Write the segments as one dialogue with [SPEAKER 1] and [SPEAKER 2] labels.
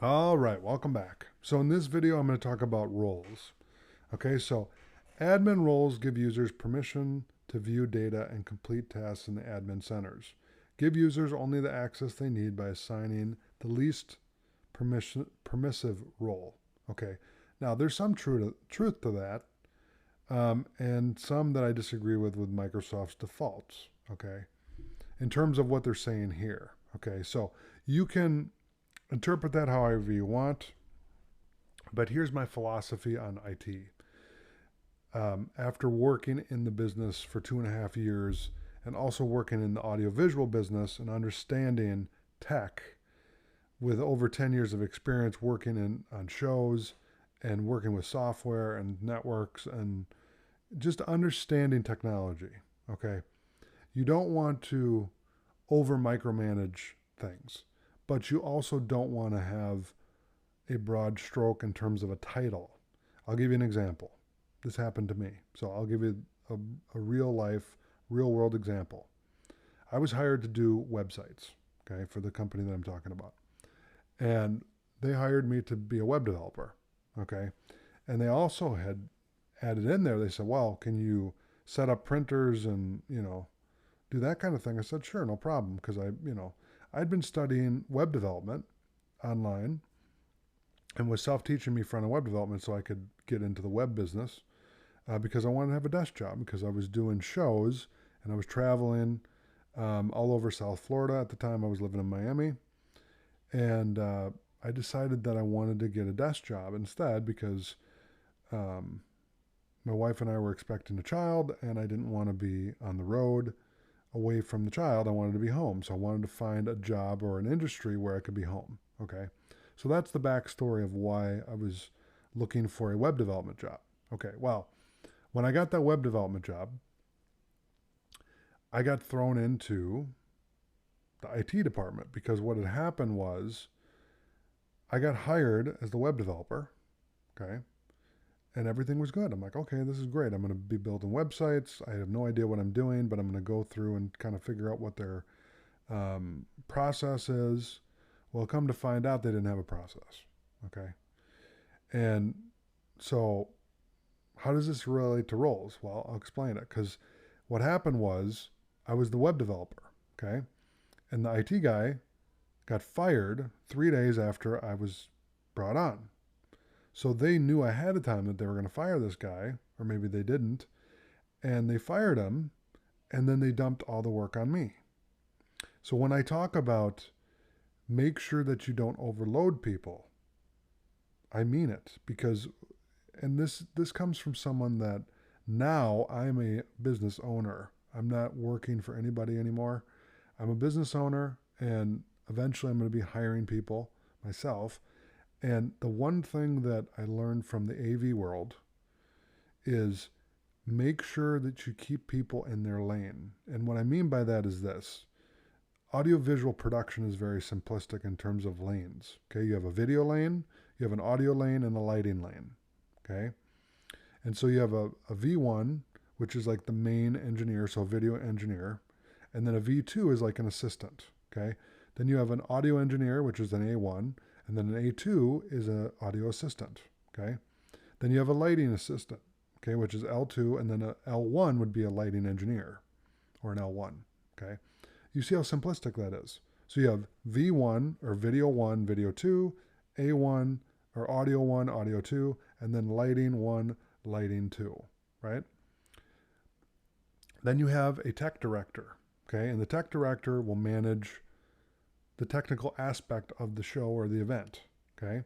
[SPEAKER 1] All right, welcome back. So in this video, I'm going to talk about roles. Okay, so admin roles give users permission to view data and complete tasks in the admin centers. Give users only the access they need by assigning the least permissive role. Okay, now there's some truth to that, and some that I disagree with Microsoft's defaults. Okay, in terms of what they're saying here. Okay, so you can interpret that however you want. But here's my philosophy on IT. After working in the business for 2.5 years and also working in the audiovisual business and understanding tech with over 10 years of experience working on shows and working with software and networks and just understanding technology, okay? You don't want to over micromanage things, but you also don't want to have a broad stroke in terms of a title. I'll give you an example. This happened to me. So I'll give you a real life, real world example. I was hired to do websites, okay, for the company that I'm talking about. And they hired me to be a web developer, okay? And they also had added in there, they said, well, can you set up printers and, do that kind of thing? I said, sure, no problem. Because I'd been studying web development online and was self-teaching me front-end web development so I could get into the web business because I wanted to have a desk job because I was doing shows and I was traveling all over South Florida. At the time I was living in Miami, and I decided that I wanted to get a desk job instead because my wife and I were expecting a child and I didn't want to be on the road away from the child. I wanted to be home. So I wanted to find a job or an industry where I could be home. Okay. So that's the backstory of why I was looking for a web development job. Okay, well, when I got that web development job, I got thrown into the IT department because what had happened was I got hired as the web developer, okay, and everything was good. I'm like, okay, this is great. I'm going to be building websites. I have no idea what I'm doing, but I'm going to go through and kind of figure out what their process is. Well, come to find out, they didn't have a process. Okay. And so, how does this relate to roles? Well, I'll explain it. Because what happened was, I was the web developer. Okay. And the IT guy got fired 3 days after I was brought on. So they knew ahead of time that they were going to fire this guy, or maybe they didn't. And they fired him, and then they dumped all the work on me. So when I talk about make sure that you don't overload people, I mean it, because, and this comes from someone that now I'm a business owner. I'm not working for anybody anymore. I'm a business owner, and eventually I'm going to be hiring people myself. And the one thing that I learned from the AV world is make sure that you keep people in their lane. And what I mean by that is this. Audiovisual production is very simplistic in terms of lanes. Okay, you have a video lane, you have an audio lane, and a lighting lane. Okay, and so you have a V1, which is like the main engineer, so video engineer, and then a V2 is like an assistant. Okay, then you have an audio engineer, which is an A1, and then an A2 is an audio assistant. Okay, then you have a lighting assistant, okay, which is L2, and then a L1 would be a lighting engineer, or an L1. Okay. You see how simplistic that is. So you have V1 or video 1, video 2, A1 or audio 1, audio 2, and then lighting 1, lighting 2, right? Then you have a tech director, okay? And the tech director will manage the technical aspect of the show or the event, okay?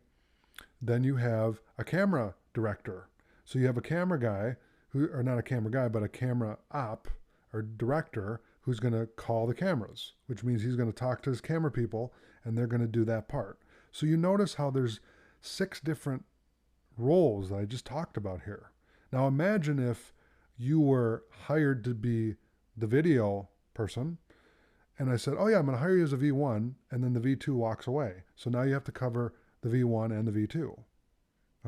[SPEAKER 1] Then you have a camera director. So you have a camera guy who, or not a camera guy, but a camera op or director who's going to call the cameras, which means he's going to talk to his camera people and they're going to do that part. So you notice how there's 6 different roles that I just talked about here. Now imagine if you were hired to be the video person and I said, oh yeah, I'm going to hire you as a V1, and then the V2 walks away. So now you have to cover the V1 and the V2.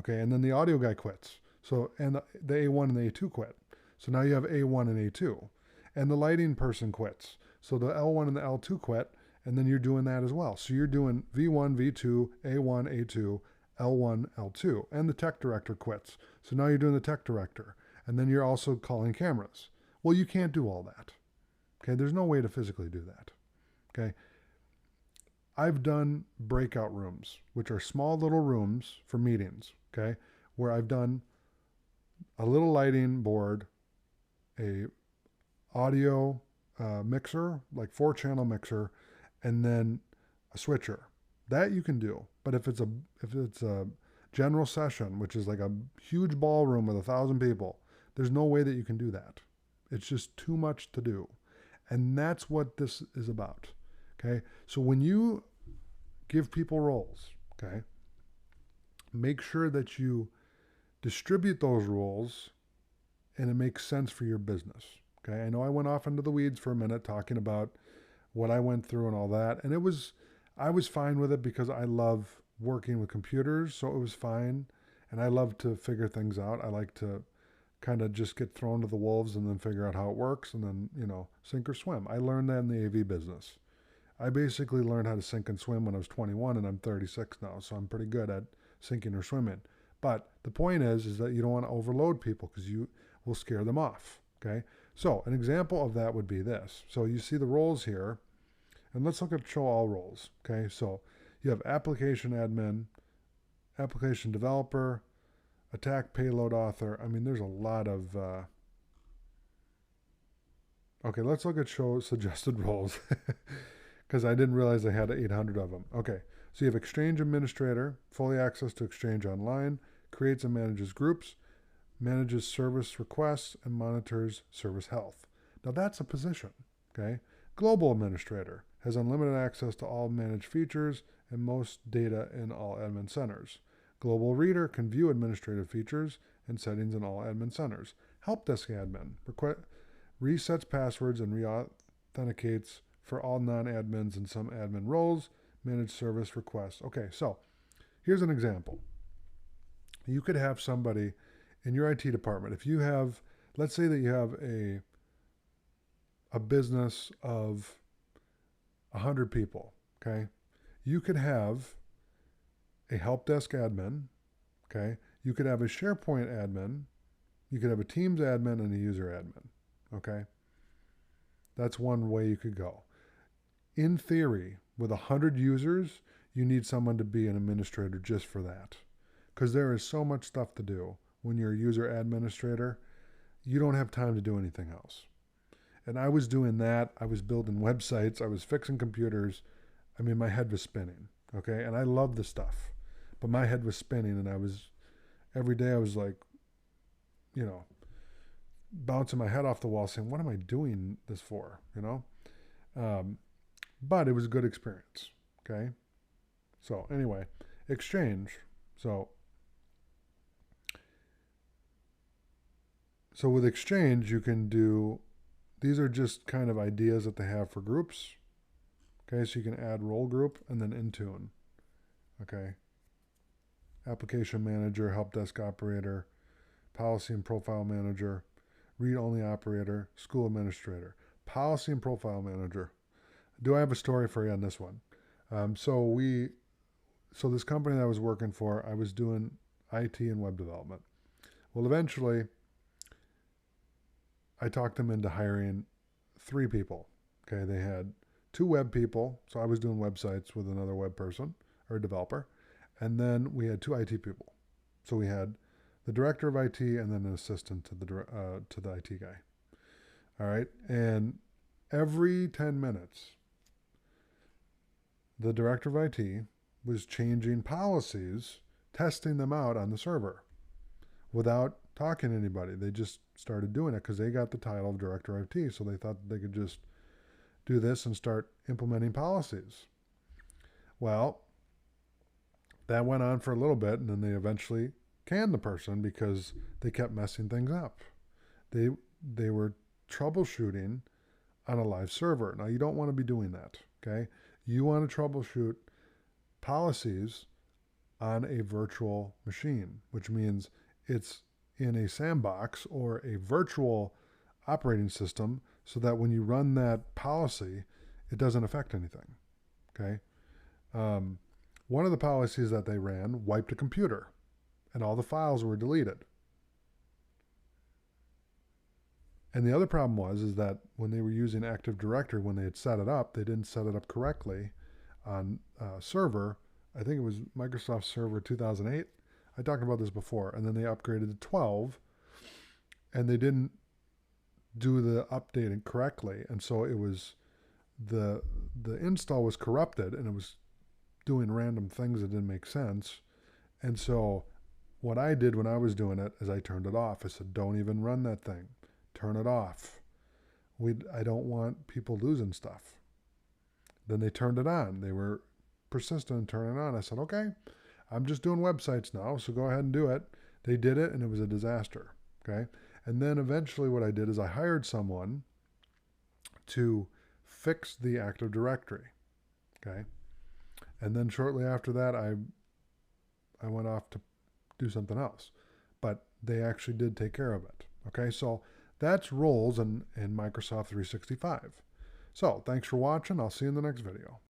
[SPEAKER 1] Okay, and then the audio guy quits. So, and the A1 and the A2 quit. So now you have A1 and A2. And the lighting person quits. So the L1 and the L2 quit, And then you're doing that as well. So you're doing V1, V2, A1, A2, L1, L2, and the tech director quits. So now you're doing the tech director. And then you're also calling cameras. Well, you can't do all that. Okay, there's no way to physically do that. Okay, I've done breakout rooms, which are small little rooms for meetings. Okay, where I've done a little lighting board, a audio mixer, like 4-channel mixer, and then a switcher. That you can do. But if it's a general session, which is like a huge ballroom with 1,000 people, there's no way that you can do that. It's just too much to do. And that's what this is about. Okay? So when you give people roles, okay, make sure that you distribute those roles and it makes sense for your business. Okay? I know I went off into the weeds for a minute talking about what I went through and all that. And I was fine with it because I love working with computers, so it was fine. And I love to figure things out. I like to kind of just get thrown to the wolves and then figure out how it works and then, sink or swim. I learned that in the AV business. I basically learned how to sink and swim when I was 21 and I'm 36 now, so I'm pretty good at sinking or swimming. But the point is that you don't want to overload people because you will scare them off, okay? So an example of that would be this. So you see the roles here, and let's look at show all roles, okay? So you have application admin, application developer, attack payload author. I mean, there's a lot of... Okay, let's look at show suggested roles because I didn't realize I had 800 of them. Okay, so you have Exchange administrator, fully access to Exchange Online, creates and manages groups, manages service requests, and monitors service health. Now that's a position, okay? Global administrator has unlimited access to all managed features and most data in all admin centers. Global reader can view administrative features and settings in all admin centers. Help desk admin resets passwords and re-authenticates for all non-admins and some admin roles. Manage service requests. Okay, so here's an example. You could have somebody in your IT department. If you have, let's say that you have a business of 100 people, okay? You could have a help desk admin, okay? You could have a SharePoint admin. You could have a Teams admin and a user admin, okay? That's one way you could go. In theory, with 100 users, you need someone to be an administrator just for that. Because there is so much stuff to do when you're a user administrator. You don't have time to do anything else. And I was doing that. I was building websites. I was fixing computers. I mean, my head was spinning, okay? And I love the stuff. But my head was spinning, and every day I was like, bouncing my head off the wall saying, what am I doing this for, But it was a good experience, okay? So anyway, Exchange. So with Exchange, you can do, these are just kind of ideas that they have for groups. Okay, so you can add role group and then Intune. Okay. Application manager, help desk operator, policy and profile manager, read-only operator, school administrator, policy and profile manager. Do I have a story for you on this one? So this company that I was working for, I was doing IT and web development. Well, eventually, I talked them into hiring 3 people. Okay, they had 2 web people, so I was doing websites with another web person or a developer, and then we had 2 IT people. So we had the director of IT and then an assistant to the IT guy. All right, and every 10 minutes, the director of IT was changing policies, testing them out on the server without talking to anybody. They just started doing it because they got the title of director of IT, so they thought they could just do this and start implementing policies. Well, that went on for a little bit, and then they eventually canned the person because they kept messing things up. They were troubleshooting on a live server. Now, you don't want to be doing that, okay? You want to troubleshoot policies on a virtual machine, which means it's in a sandbox or a virtual operating system so that when you run that policy, it doesn't affect anything, Okay. One of the policies that they ran wiped a computer and all the files were deleted. And the other problem is that when they were using Active Directory, when they had set it up, they didn't set it up correctly on server. I think it was Microsoft Server 2008. I talked about this before. And then they upgraded to 12, and they didn't do the updating correctly. And so it was the install was corrupted, and it was doing random things that didn't make sense. And so what I did when I was doing it is I turned it off. I said, don't even run that thing. Turn it off. I don't want people losing stuff. Then they turned it on. They were persistent in turning it on. I said, okay, I'm just doing websites now, so go ahead and do it. They did it, and it was a disaster. Okay. And then eventually what I did is I hired someone to fix the Active Directory. Okay. And then shortly after that, I went off to do something else. But they actually did take care of it. Okay. So that's roles in Microsoft 365. So thanks for watching. I'll see you in the next video.